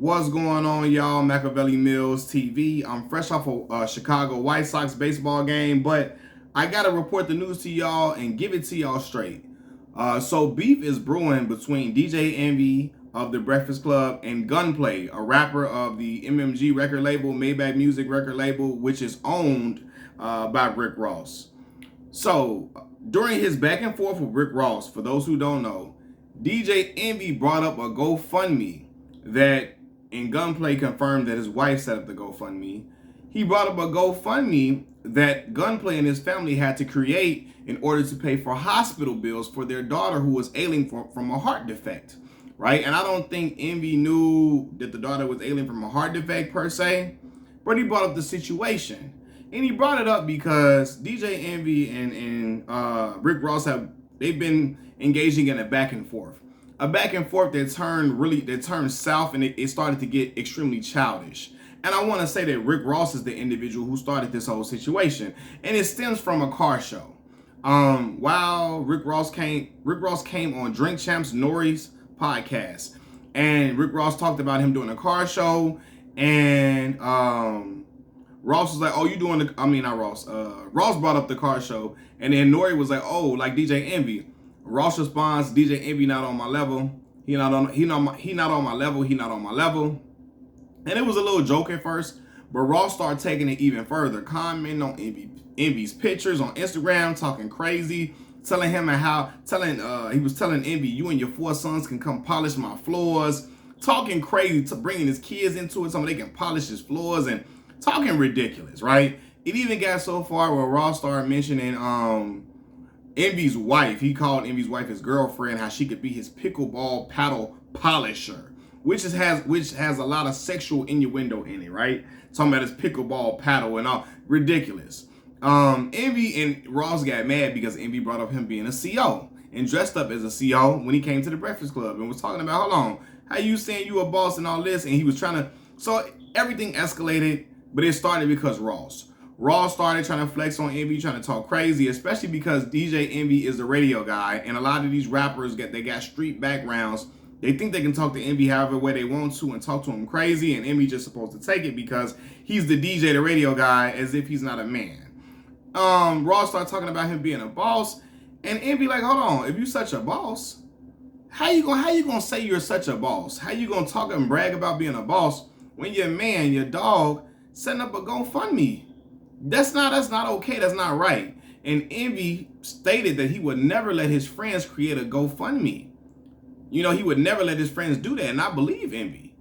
What's going on, y'all? Machiavelli Mills TV. I'm fresh off a Chicago White Sox baseball game, but I gotta report the news to y'all and give it to y'all straight. So beef is brewing between DJ Envy of the Breakfast Club and Gunplay, a rapper of the MMG record label, Maybach Music record label, which is owned by Rick Ross. So during his back and forth with Rick Ross, for those who don't know, DJ Envy brought up a GoFundMe that in Gunplay confirmed that his wife set up the GoFundMe. He brought up a GoFundMe that Gunplay and his family had to create in order to pay for hospital bills for their daughter who was ailing from a heart defect, right? And I don't think Envy knew that the daughter was ailing from a heart defect per se, but he brought up the situation. And he brought it up because DJ Envy and Rick Ross they've been engaging in a back and forth. A back and forth that turned south, and it started to get extremely childish. And I want to say that Rick Ross is the individual who started this whole situation, and it stems from a car show. While Rick Ross came on Drink Champs Nori's podcast, and Rick Ross talked about him doing a car show, and Ross was like, "Oh, you doing the?" I mean, not Ross. Ross brought up the car show, and then Nori was like, "Oh, like DJ Envy." Ross responds, "DJ Envy not on my level. He not on my level." And it was a little joke at first, but Ross started taking it even further, commenting on Envy's pictures on Instagram, talking crazy, he was telling Envy, "You and your 4 sons can come polish my floors," talking crazy, to bringing his kids into it so they can polish his floors and talking ridiculous, right? It even got so far where Ross started mentioning Envy's wife. He called Envy's wife his girlfriend, how she could be his pickleball paddle polisher, which has a lot of sexual innuendo in it, right? Talking about his pickleball paddle and all, ridiculous. Envy and Ross got mad because Envy brought up him being a CO and dressed up as a CO when he came to the Breakfast Club and was talking about, "Hold on, how you saying you a boss and all this?" And he was trying to, so everything escalated, but it started because Ross started trying to flex on Envy, trying to talk crazy, especially because DJ Envy is the radio guy, and a lot of these rappers they got street backgrounds. They think they can talk to Envy however way they want to and talk to him crazy, and Envy just supposed to take it because he's the DJ, the radio guy, as if he's not a man. Ross started talking about him being a boss, and Envy like, "Hold on, if you such a boss, how you gonna say you're such a boss? How you gonna talk and brag about being a boss when your man, your dog, setting up a GoFundMe? That's not okay. That's not right." And Envy stated that he would never let his friends create a GoFundMe. You know, he would never let his friends do that, and I believe Envy.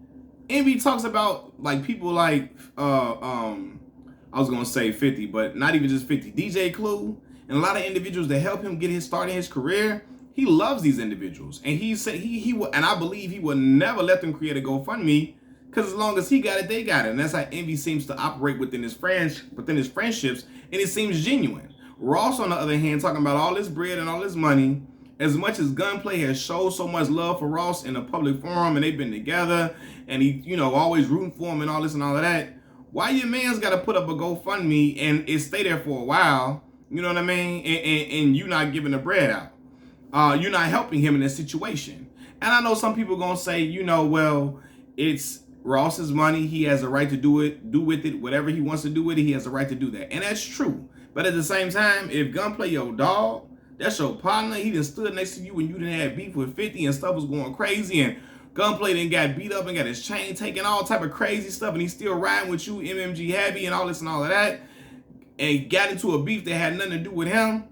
Envy talks about like people like I was gonna say 50, but not even just 50. DJ Clue and a lot of individuals that help him get his start in his career. He loves these individuals, and he said he would, and I believe he would never let them create a GoFundMe. Because as long as he got it, they got it. And that's how Envy seems to operate within his friendships, and it seems genuine. Ross, on the other hand, talking about all this bread and all this money, as much as Gunplay has showed so much love for Ross in a public forum, and they've been together, and he, always rooting for him and all this and all of that, why your man's got to put up a GoFundMe and it stay there for a while, you know what I mean, and you not giving the bread out. You're not helping him in this situation. And I know some people going to say, well, it's Ross's money. He has a right to do with it, whatever he wants to do with it. He has a right to do that. And that's true. But at the same time, if Gunplay your dog, that's your partner, he done stood next to you when you didn't have beef with 50 and stuff was going crazy, and Gunplay then got beat up and got his chain taken, all type of crazy stuff, and he's still riding with you, MMG happy and all this and all of that, and got into a beef that had nothing to do with him.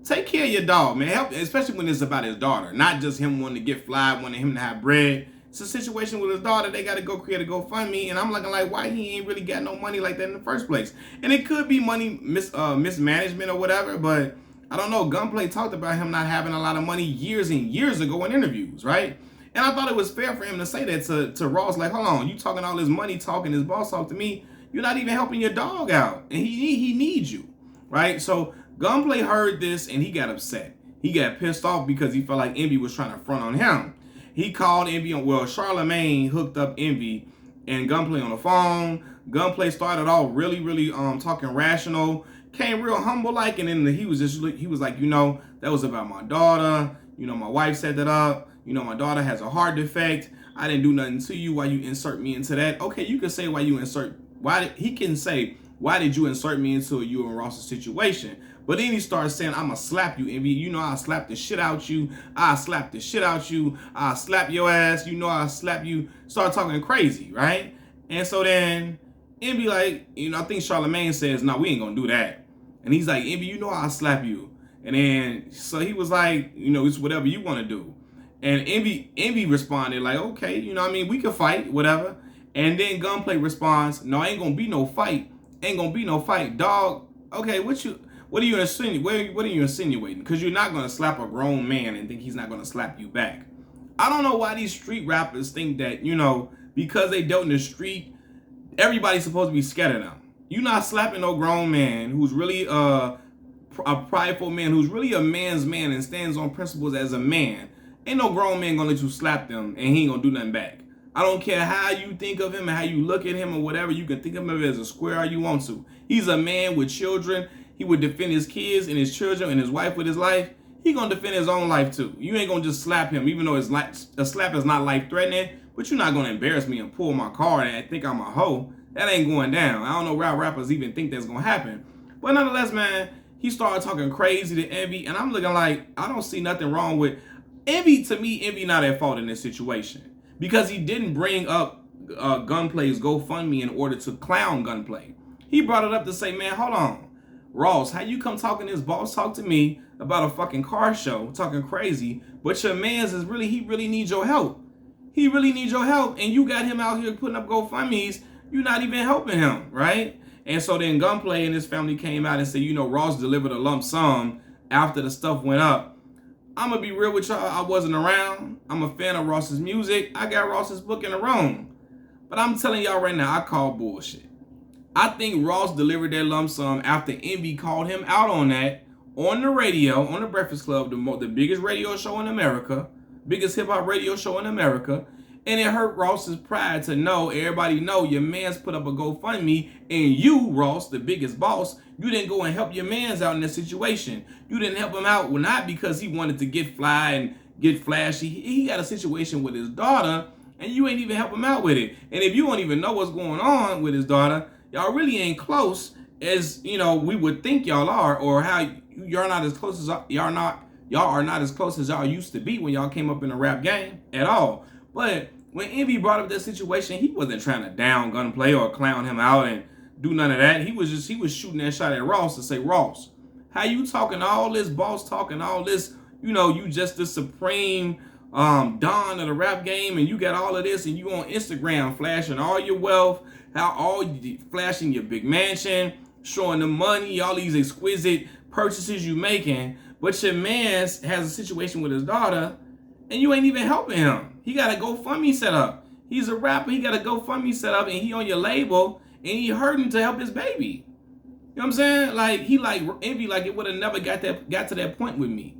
Take care of your dog, man. Help, especially when it's about his daughter, not just him wanting to get fly, wanting him to have bread. It's a situation with his daughter. They got to go create a GoFundMe, and I'm looking like, why he ain't really got no money like that in the first place? And it could be money mismanagement or whatever, but I don't know. Gunplay talked about him not having a lot of money years and years ago in interviews, right? And I thought it was fair for him to say that to Ross, like, "Hold on, you talking all this money talking, this boss talk to me, you're not even helping your dog out, and he needs you," right? So Gunplay heard this, and he got upset. He got pissed off because he felt like Envy was trying to front on him. He called Envy Charlemagne hooked up Envy and Gunplay on the phone. Gunplay started off really talking rational, came real humble like, and then he was like, that was about my daughter. My wife set that up. My daughter has a heart defect. I didn't do nothing to you. Why you insert me into that? Okay, you can say why you insert. He can say why did you insert me into you and Ross's situation? But then he starts saying, I'ma slap you, Envy. You know I'll slap the shit out you. I'll slap the shit out you. I'll slap your ass. You know I'll slap you. Start talking crazy, right? And so then Envy like, I think Charlamagne says, no, we ain't gonna do that. And he's like, Envy, you know I'll slap you. And then, so he was like, it's whatever you want to do. And Envy responded like, okay, we can fight, whatever. And then Gunplay responds, no, ain't gonna be no fight. Ain't gonna be no fight, dog. Okay, what are you insinuating? What are you insinuating? Because you're not gonna slap a grown man and think he's not gonna slap you back. I don't know why these street rappers think that, because they dealt in the street, everybody's supposed to be scared of them. You're not slapping no grown man who's really a prideful man, who's really a man's man and stands on principles as a man. Ain't no grown man gonna let you slap them and he ain't gonna do nothing back. I don't care how you think of him and how you look at him or whatever. You can think of him as a square all you want to. He's a man with children. He would defend his kids and his children and his wife with his life. He gonna defend his own life too. You ain't gonna just slap him, even though a slap is not life threatening. But you're not gonna embarrass me and pull my card and think I'm a hoe. That ain't going down. I don't know why rappers even think that's gonna happen. But nonetheless, man, he started talking crazy to Envy, and I'm looking like I don't see nothing wrong with Envy. To me, Envy not at fault in this situation because he didn't bring up Gunplay's GoFundMe in order to clown Gunplay. He brought it up to say, man, hold on, Ross, how you come talking this boss talk to me about a fucking car show, talking crazy, but your man's is really, he really needs your help. He really needs your help, and you got him out here putting up GoFundMes. You're not even helping him, right? And so then Gunplay and his family came out and said, Ross delivered a lump sum after the stuff went up. I'm going to be real with y'all. I wasn't around. I'm a fan of Ross's music. I got Ross's book in the room. But I'm telling y'all right now, I call bullshit. I think Ross delivered that lump sum after Envy called him out on that on the radio, on the Breakfast Club, the biggest radio show in America, biggest hip-hop radio show in America. And it hurt Ross's pride to know, everybody know your man's put up a GoFundMe and you, Ross, the biggest boss, you didn't go and help your man's out in this situation. You didn't help him out, well, not because he wanted to get fly and get flashy. He got a situation with his daughter and you ain't even help him out with it. And if you don't even know what's going on with his daughter, y'all really ain't close as, we would think y'all are, or how y'all not as close as y'all are not as close as y'all used to be when y'all came up in the rap game at all. But when Envy brought up that situation, he wasn't trying to down Gunplay or clown him out and do none of that. He was shooting that shot at Ross to say, Ross, how you talking all this boss talking all this, you just the supreme don of the rap game and you got all of this and you on Instagram flashing all your wealth, flashing your big mansion, showing the money, all these exquisite purchases you making, but your man has a situation with his daughter and you ain't even helping him. He got a GoFundMe set up. He's a rapper. He got a GoFundMe set up and he on your label and he hurting to help his baby. You know what I'm saying? Like, he like Envy, like it would have never got to that point with me.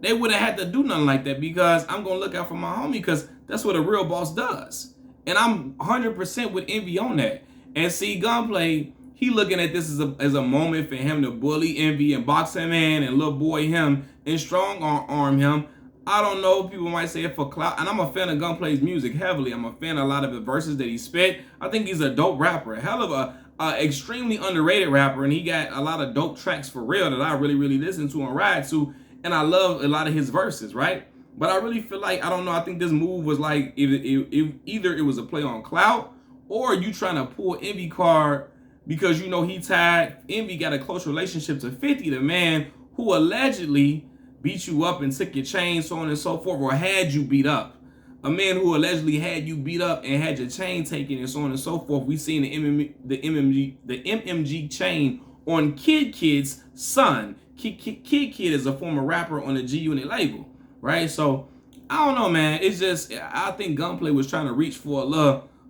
They would have had to do nothing like that because I'm going to look out for my homie because that's what a real boss does. And I'm 100% with Envy on that. And see, Gunplay, he looking at this as a moment for him to bully Envy and box him in and little boy him and strong arm him. I don't know, people might say it for clout, and I'm a fan of Gunplay's music heavily. I'm a fan of a lot of the verses that he spit. I think he's a dope rapper, a hell of a extremely underrated rapper, and he got a lot of dope tracks for real that I really, really listen to and ride to, and I love a lot of his verses, right? But I really feel like, I don't know, I think this move was like, either it was a play on clout, or you trying to pull Envy card because he tied, Envy got a close relationship to 50, the man who allegedly beat you up and took your chain, so on and so forth, or had you beat up. A man who allegedly had you beat up and had your chain taken and so on and so forth. We seen the MMG chain on Kid's son. Kid is a former rapper on the G Unit label, right? So I don't know, man. It's just, I think Gunplay was trying to reach for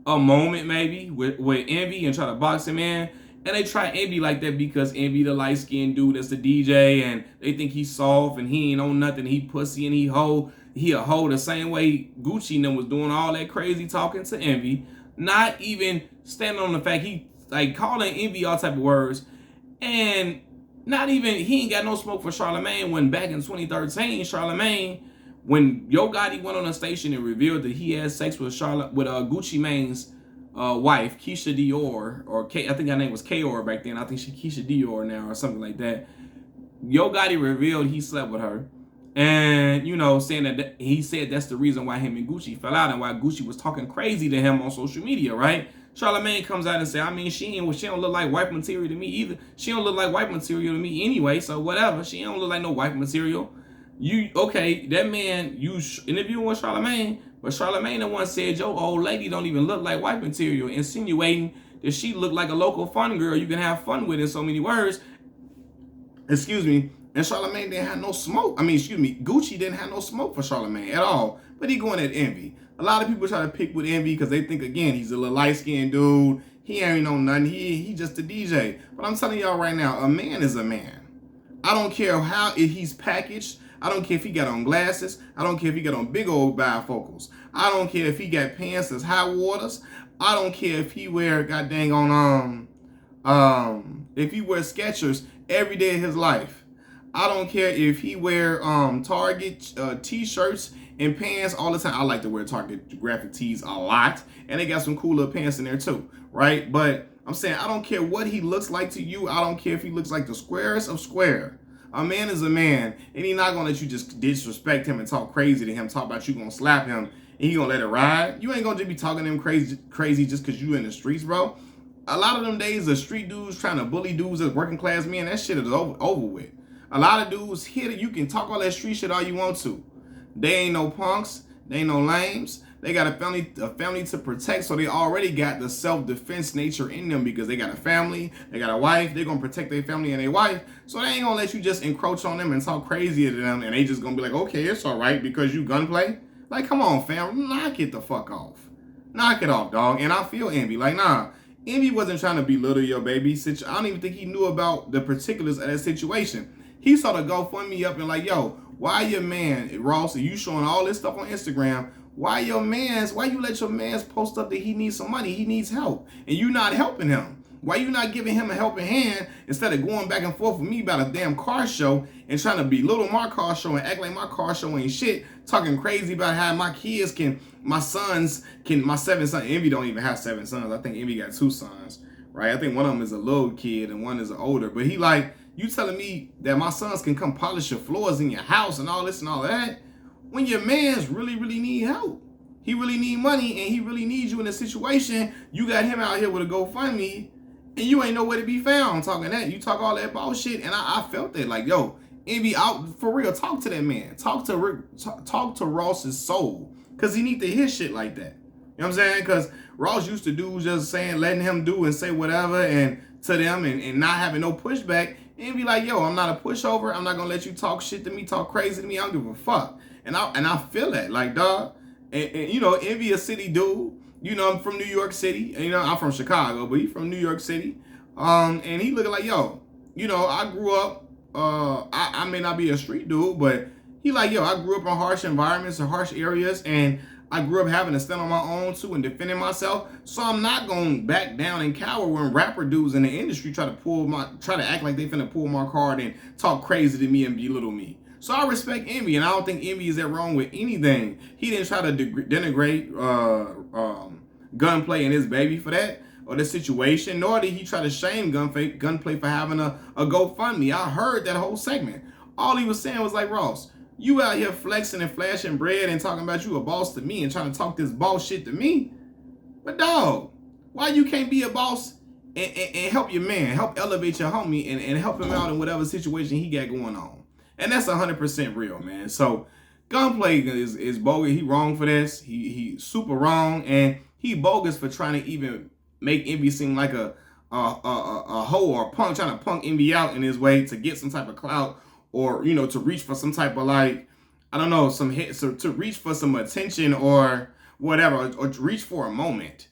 a moment maybe with Envy and try to box him in. And they try Envy like that because Envy the light-skinned dude that's the DJ and they think he's soft and he ain't on nothing. He pussy and he a hoe the same way Gucci and them was doing all that crazy talking to Envy. Not even standing on the fact he like calling Envy all type of words. And not even, he ain't got no smoke for Charlamagne when back in 2013, Charlamagne When Yo Gotti went on a station and revealed that he had sex with Gucci Mane's wife, Keisha Dior, or I think her name was Kaor back then. I think she Keisha Dior now or something like that. Yo Gotti revealed he slept with her, and saying that he said that's the reason why him and Gucci fell out and why Gucci was talking crazy to him on social media, right? Charlamagne comes out and say, I mean, she don't look like wife material to me either. She don't look like wife material to me anyway, so whatever. She don't look like no wife material. That man, you interviewing with Charlamagne, but Charlamagne the one said your old lady don't even look like wife material, insinuating that she looked like a local fun girl you can have fun with in so many words. Excuse me. And Charlamagne didn't have no smoke. Gucci didn't have no smoke for Charlamagne at all. But he going at envy. A lot of people try to pick with envy because they think, again, he's a little light-skinned dude. He ain't know nothing. He just a DJ. But I'm telling y'all right now, a man is a man. I don't care how he's packaged. I don't care if he got on glasses. I don't care if he got on big old bifocals. I don't care if he got pants that's high waters. I don't care if he wear if he wears Skechers every day of his life. I don't care if he wear Target t-shirts and pants all the time. I like to wear Target graphic tees a lot, and they got some cool little pants in there too, right? But I'm saying I don't care what he looks like to you. I don't care if he looks like the squarest of square. A man is a man, and he's not gonna let you just disrespect him and talk crazy to him, talk about you gonna slap him, and he gonna let it ride. You ain't gonna just be talking to him crazy just because you in the streets, bro. A lot of them days, the street dudes trying to bully dudes as working class men, that shit is over with. A lot of dudes here, you can talk all that street shit all you want to. They ain't no punks. They ain't no lames. They got a family to protect, so they already got the self-defense nature in them because they got a family, they got a wife, they're going to protect their family and their wife, so they ain't going to let you just encroach on them and talk crazy to them, and they just going to be like, okay, it's all right because you Gunplay. Like, come on, fam, knock it the fuck off. Knock it off, dog. And I feel envy. Like, nah, envy wasn't trying to belittle your baby. I don't even think he knew about the particulars of that situation. He saw the GoFundMe up and like, yo, why your man, Ross, are you showing all this stuff on Instagram? Why you let your mans post up that he needs some money, he needs help, and you not helping him? Why you not giving him a helping hand instead of going back and forth with me about a damn car show and trying to belittle my car show and act like my car show ain't shit, talking crazy about how my seven sons, Envy don't even have 7 sons. I think Envy got 2 sons, right? I think one of them is a little kid and one is an older, but he like, you telling me that my sons can come polish your floors in your house and all this and all that? When your man's really need help. He really need money and he really needs you in a situation. You got him out here with a GoFundMe and you ain't nowhere to be found talking that. You talk all that bullshit and I felt that like, yo, Envy, out for real, talk to that man. Talk to Ross's soul because he need to hear shit like that. You know what I'm saying? Because Ross used to do just saying, letting him do and say whatever and to them and not having no pushback and be like, yo, I'm not a pushover. I'm not going to let you talk shit to me, talk crazy to me. I don't give a fuck. And I feel that, like, dog. And Envy a city dude. I'm from New York City. And, I'm from Chicago, but he from New York City. And he looking like, yo, I grew up, I may not be a street dude, but he like, yo, I grew up in harsh environments and harsh areas, and I grew up having to stand on my own, too, and defending myself. So I'm not going to back down and cower when rapper dudes in the industry try to act like they finna pull my card and talk crazy to me and belittle me. So I respect Envy, and I don't think Envy is that wrong with anything. He didn't try to denigrate Gunplay and his baby for that, or the situation, nor did he try to shame Gunplay for having a GoFundMe. I heard that whole segment. All he was saying was like, Ross, you out here flexing and flashing bread and talking about you a boss to me and trying to talk this boss shit to me. But dog, why you can't be a boss and help your man, help elevate your homie and help him out in whatever situation he got going on? And that's 100% real, man. So Gunplay is bogus. He wrong for this. He super wrong, and he bogus for trying to even make Envy seem like a hoe or a punk, trying to punk Envy out in his way to get some type of clout or to reach for some type of like, I don't know, some hit, so to reach for some attention or whatever, or to reach for a moment.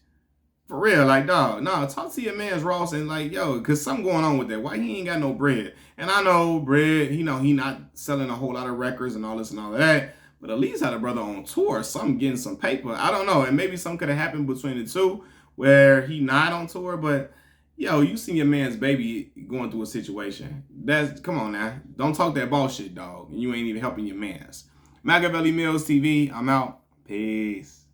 For real, like, dog, nah, talk to your man's Ross and like, yo, cause something going on with that. Why he ain't got no bread? And I know bread, he not selling a whole lot of records and all this and all that, but at least had a brother on tour, something getting some paper. I don't know, and maybe something could have happened between the two where he not on tour, but yo, you seen your man's baby going through a situation. Come on now, don't talk that bullshit, dog, and you ain't even helping your mans. Machiavelli Mills TV. I'm out. Peace.